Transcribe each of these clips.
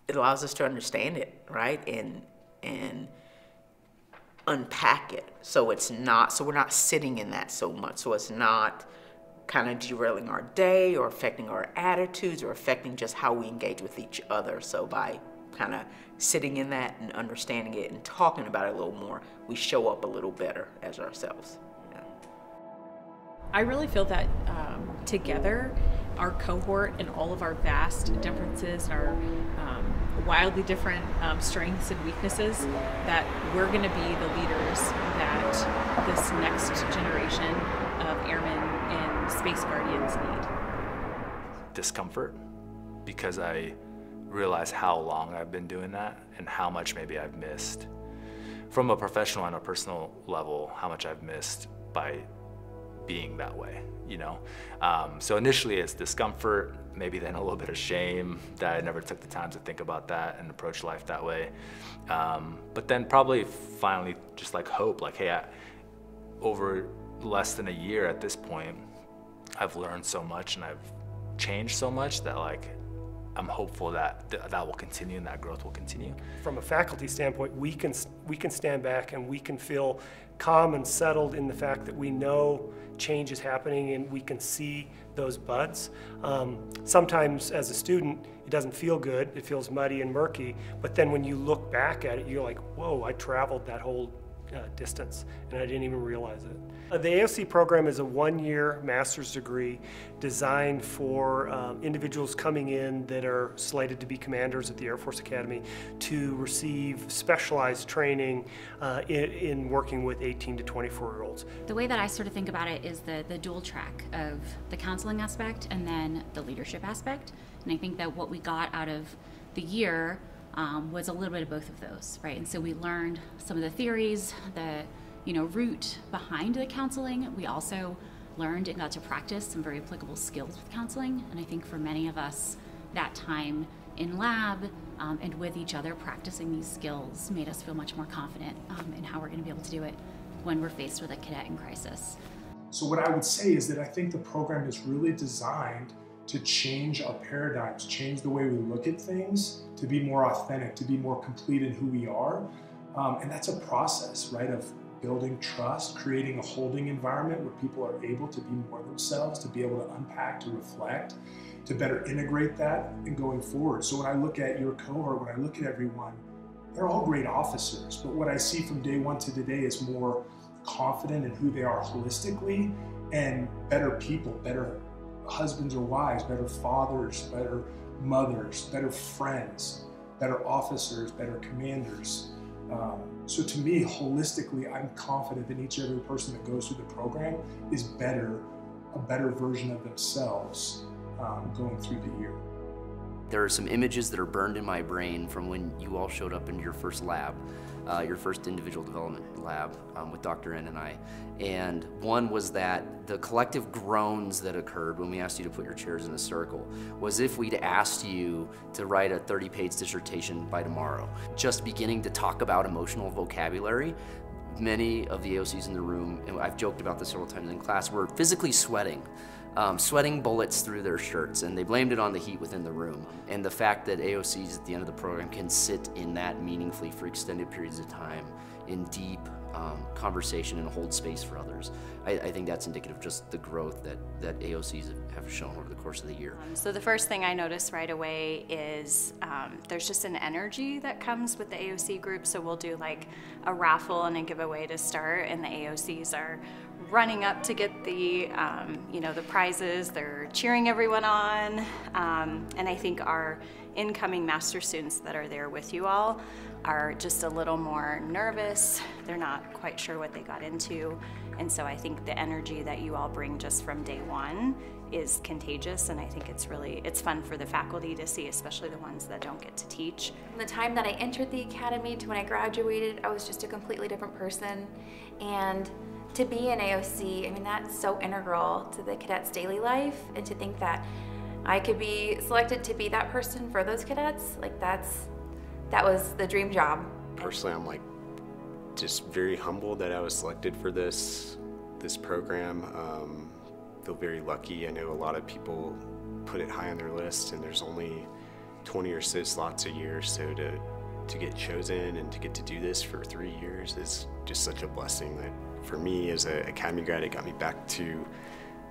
it allows us to understand it, right? And unpack it. So it's not, so we're not sitting in that so much. So it's not kind of derailing our day or affecting our attitudes or affecting just how we engage with each other. So by kind of sitting in that and understanding it and talking about it a little more, we show up a little better as ourselves. Yeah. I really feel that together, our cohort and all of our vast differences, our wildly different strengths and weaknesses, that we're going to be the leaders that this next generation of airmen and space guardians need. Discomfort, because I realize how long I've been doing that and how much maybe I've missed from a professional and a personal level, how much I've missed by being that way, you know? So initially it's discomfort, maybe then a little bit of shame that I never took the time to think about that and approach life that way. But then probably finally just like hope, like, hey, over less than a year at this point, I've learned so much and I've changed so much that like, I'm hopeful that that will continue and that growth will continue. From a faculty standpoint, we can stand back and we can feel calm and settled in the fact that we know change is happening and we can see those buds. Sometimes as a student, it doesn't feel good. It feels muddy and murky. But then when you look back at it, you're like, whoa, I traveled that whole distance and I didn't even realize it. The AOC program is a one-year master's degree designed for individuals coming in that are slated to be commanders at the Air Force Academy to receive specialized training in working with 18 to 24-year-olds. The way that I sort of think about it is the dual track of the counseling aspect and then the leadership aspect. And I think that what we got out of the year was a little bit of both of those, right? And so we learned some of the theories, the root behind the counseling. We also learned and got to practice some very applicable skills with counseling. And I think for many of us, that time in lab and with each other practicing these skills made us feel much more confident in how we're going to be able to do it when we're faced with a cadet in crisis. So what I would say is that I think the program is really designed to change our paradigms, change the way we look at things, to be more authentic, to be more complete in who we are. And that's a process, right, of building trust, creating a holding environment where people are able to be more themselves, to be able to unpack, to reflect, to better integrate that and going forward. So when I look at your cohort, when I look at everyone, they're all great officers, but what I see from day one to today is more confident in who they are holistically and better people, better husbands or wives, better fathers, better mothers, better friends, better officers, better commanders. So to me, holistically, I'm confident that each and every person that goes through the program is a better version of themselves going through the year. There are some images that are burned in my brain from when you all showed up into your first lab, your first individual development lab with Dr. N and I. And one was that the collective groans that occurred when we asked you to put your chairs in a circle was if we'd asked you to write a 30-page dissertation by tomorrow. Just beginning to talk about emotional vocabulary, many of the AOCs in the room, and I've joked about this several times in class, were physically sweating. Sweating bullets through their shirts, and they blamed it on the heat within the room. And the fact that AOCs at the end of the program can sit in that meaningfully for extended periods of time in deep conversation and hold space for others. I think that's indicative of just the growth that AOCs have shown over the course of the year. So the first thing I noticed right away is there's just an energy that comes with the AOC group. So we'll do like a raffle and a giveaway to start, and the AOCs are running up to get the the prizes. They're cheering everyone on, and I think our incoming master students that are there with you all are just a little more nervous. They're not quite sure what they got into, and so I think the energy that you all bring just from day one is contagious, and I think it's fun for the faculty to see, especially the ones that don't get to teach. From the time that I entered the academy to when I graduated, I was just a completely different person, and to be an AOC, I mean, that's so integral to the cadets' daily life, and to think that I could be selected to be that person for those cadets, like that was the dream job. Personally, I'm like just very humbled that I was selected for this program. Feel very lucky. I know a lot of people put it high on their list, and there's only 20 or so slots a year, so to get chosen and to get to do this for 3 years is just such a blessing. That for me as an Academy grad, it got me back to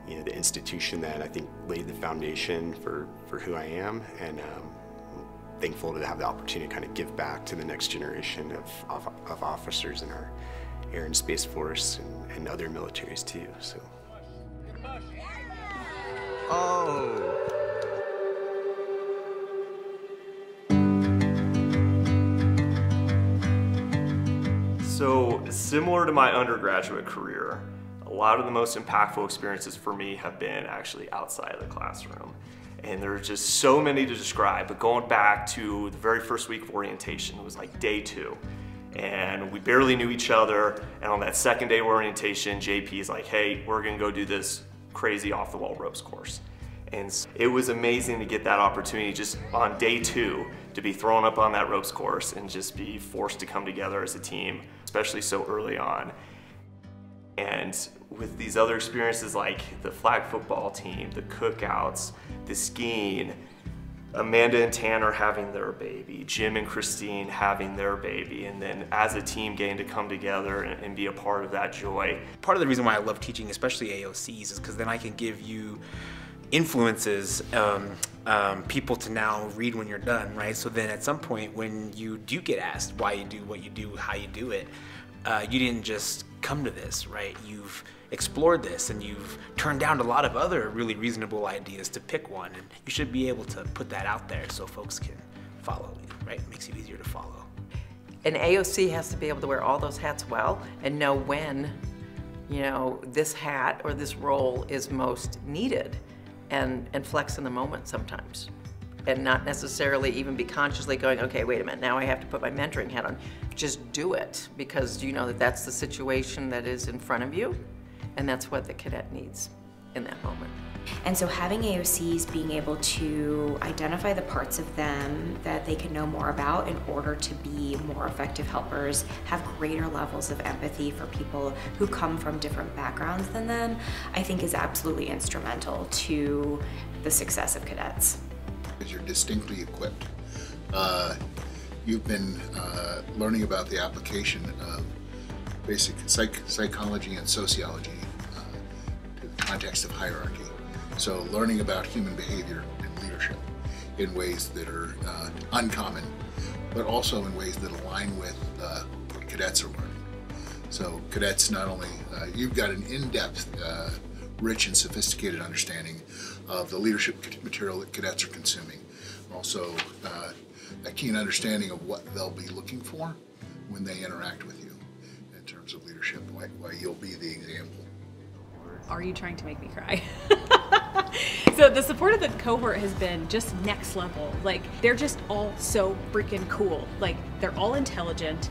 the institution that I think laid the foundation for who I am, and thankful to have the opportunity to kind of give back to the next generation of officers in our Air and Space Force and other militaries too. So. Oh. So similar to my undergraduate career, a lot of the most impactful experiences for me have been actually outside of the classroom. And there's just so many to describe, but going back to the very first week of orientation, it was like day 2. And we barely knew each other, and on that second day of orientation, JP is like, hey, we're gonna go do this crazy off-the-wall ropes course. And it was amazing to get that opportunity just on day 2 to be thrown up on that ropes course and just be forced to come together as a team, especially so early on. And with these other experiences like the flag football team, the cookouts, the skiing, Amanda and Tanner having their baby, Jim and Christine having their baby, and then as a team getting to come together and be a part of that joy. Part of the reason why I love teaching, especially AOCs, is because then I can give you influences, people to now read when you're done, right? So then at some point when you do get asked why you do what you do, how you do it, you didn't just come to this, right? You've explored this and you've turned down a lot of other really reasonable ideas to pick one, and you should be able to put that out there so folks can follow you, right? It makes you easier to follow. An AOC has to be able to wear all those hats well and know when, this hat or this role is most needed, and flex in the moment sometimes. And not necessarily even be consciously going, okay, wait a minute, now I have to put my mentoring hat on. Just do it, because you know that that's the situation that is in front of you, and that's what the cadet needs in that moment. And so having AOCs being able to identify the parts of them that they can know more about in order to be more effective helpers, have greater levels of empathy for people who come from different backgrounds than them, I think is absolutely instrumental to the success of cadets. You're distinctly equipped. You've been learning about the application of basic psychology and sociology to the context of hierarchy. So learning about human behavior and leadership in ways that are uncommon, but also in ways that align with what cadets are learning. So cadets not only, you've got an in-depth, rich and sophisticated understanding of the leadership material that cadets are consuming. Also, a keen understanding of what they'll be looking for when they interact with you in terms of leadership, why you'll be the example. Are you trying to make me cry? So the support of the cohort has been just next level. Like, they're just all so freaking cool. Like, they're all intelligent.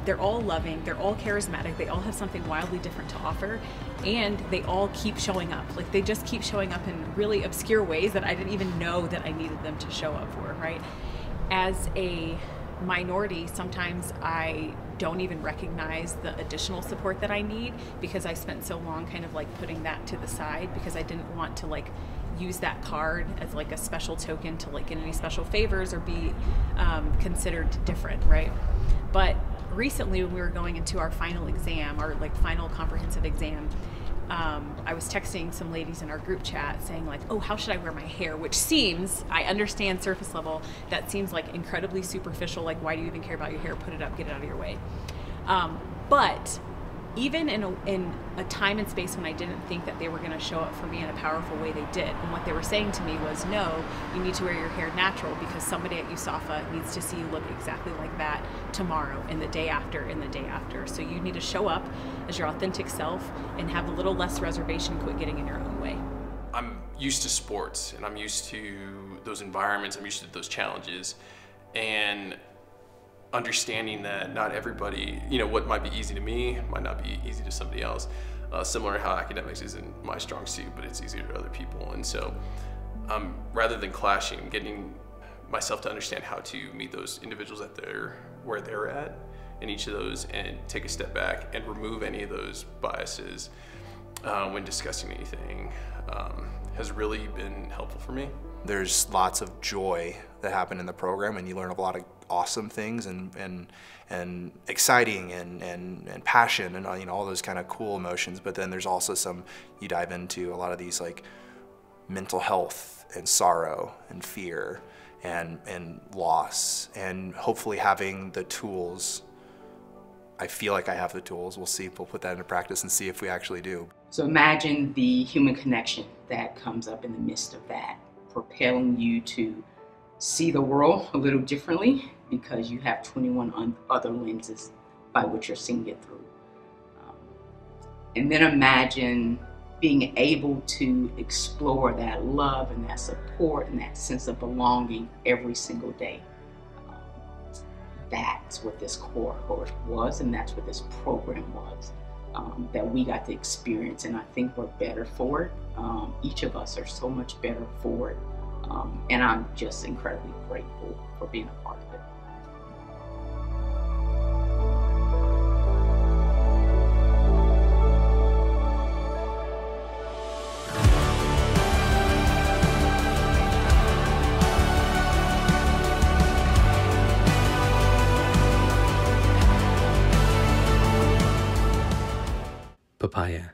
They're all loving, they're all charismatic, they all have something wildly different to offer, and they all keep showing up. Like, they just keep showing up in really obscure ways that I didn't even know that I needed them to show up for, right? As a minority, sometimes I don't even recognize the additional support that I need, because I spent so long kind of like putting that to the side because I didn't want to like use that card as like a special token to like get any special favors or be considered different, right? But recently when we were going into our final exam, our like final comprehensive exam, I was texting some ladies in our group chat saying like, oh, how should I wear my hair? Which seems, I understand surface level, that seems like incredibly superficial, like why do you even care about your hair? Put it up, get it out of your way. But even in a time and space when I didn't think that they were gonna show up for me in a powerful way, they did. And what they were saying to me was, no, you need to wear your hair natural because somebody at USAFA needs to see you look exactly like that tomorrow and the day after and the day after. So you need to show up as your authentic self and have a little less reservation, quit getting in your own way. I'm used to sports and I'm used to those environments, I'm used to those challenges, and understanding that not everybody, what might be easy to me might not be easy to somebody else. Similar to how academics isn't my strong suit, but it's easier to other people. And so rather than clashing, getting myself to understand how to meet those individuals at where they're at in each of those, and take a step back and remove any of those biases when discussing anything has really been helpful for me. There's lots of joy that happen in the program, and you learn a lot of awesome things and exciting and passion and all those kind of cool emotions. But then there's also you dive into a lot of these like mental health and sorrow and fear and loss, and hopefully having the tools. I feel like I have the tools. We'll see. We'll put that into practice and see if we actually do. So imagine the human connection that comes up in the midst of that, propelling you to see the world a little differently because you have 21 other lenses by which you're seeing it through. And then imagine being able to explore that love and that support and that sense of belonging every single day. That's what this cohort was, and that's what this program was, that we got to experience, and I think we're better for it. Each of us are so much better for it, and I'm just incredibly grateful for being a part of it. Papaya.